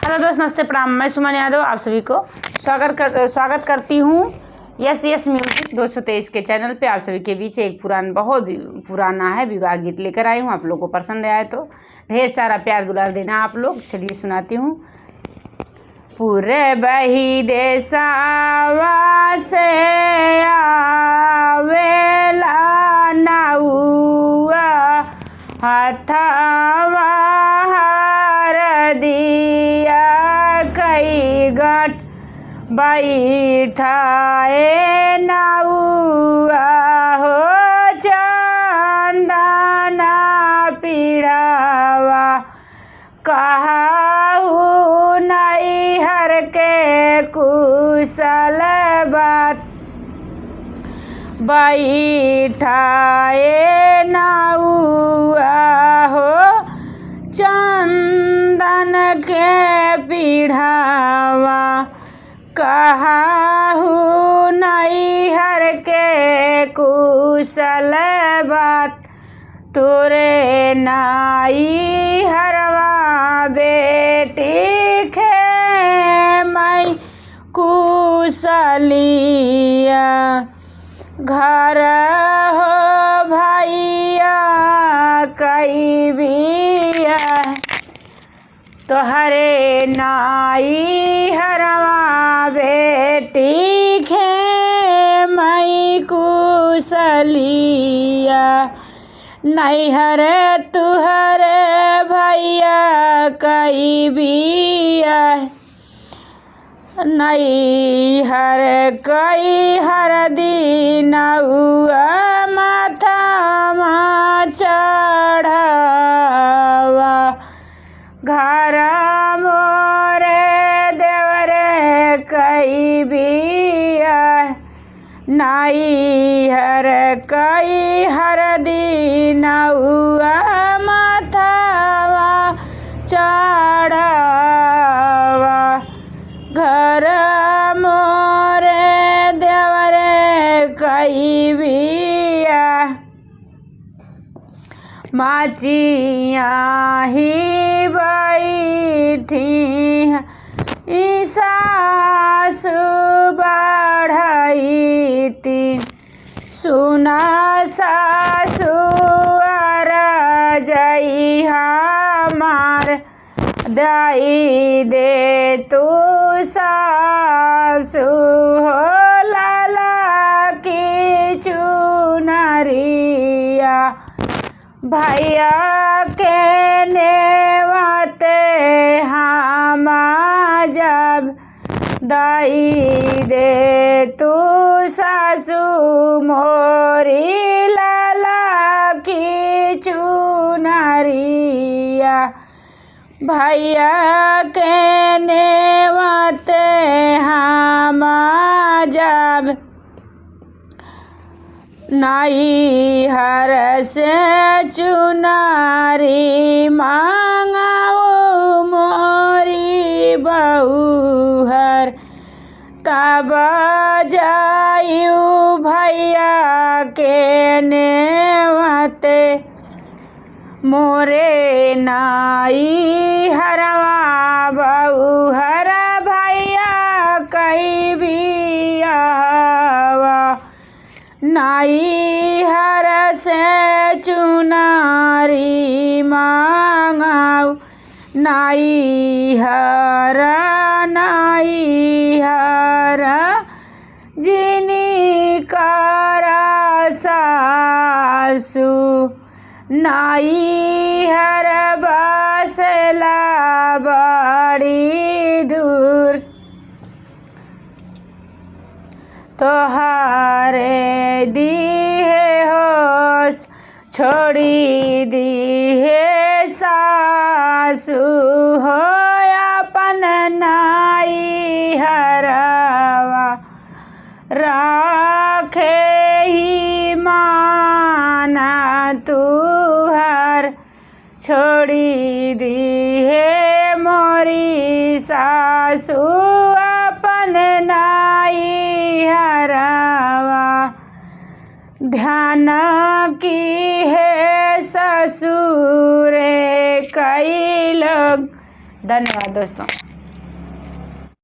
Hello दोस्त, नमस्ते, प्रणाम। मैं सुमन यादव आप सभी को स्वागत करती हूँ यस म्यूजिक 223 के चैनल पे। आप सभी के बीच एक बहुत पुराना है विवाह गीत लेकर आई हूँ। आप लोगों को पसंद आए तो ढेर सारा प्यार दुलार देना आप लोग। चलिए सुनाती हूँ। पूरे बही देसावा से आवेला नौआ हथवा हर दिया कई गठ बैठाए नौआ हो चंदना पीढ़ावा कहाऊ नैहर के कुशल बात बैठाए नौआ हो चंदन के पीढ़ावा कहाऊ नैहर के कुशल बात तोरे नाई हरवा बेटी खेमई कुशलिया घर हो भैया कई बिया तोहरे नाई हरवा बेटी खेमई कुशलिया नैहर तुहरे भैया कई बिया नैहर कई हर दिनउआ माथा चढ़ावा घर मोरे देवरे कई बिया नैहर कई हर दिनउआ माथावा चढ़ावा घर मोरे देवरे कई बिया माचिया ही बैठी सासु बढ़ई तीन सुना सासु जई हमार दाई दे तू सासु हो लाला की चुनरिया भैया के नेवते हम जब दाई दे तू सासु मोरी लाला की चुनरिया भैया के नेवते हम जब नैहर से चुनारी मांगाऊ मोरी बहुहर तब जायू भैया के नेवते मोरे नाई हरवा बहुहर भैया कई बियावा नैहर से चुनारी मांगाऊ नैहर जिनी करा सासु नैहर बसला बड़ी दूर तोहारे दिहे होश छोड़ी दिहे सासु हो अपन नाई हरवा राखे ही माना तुहर छोड़ी दिहे मोरी सासु अपन नाई हरवा ध्यान की है ससुर कई लोग। धन्यवाद दोस्तों।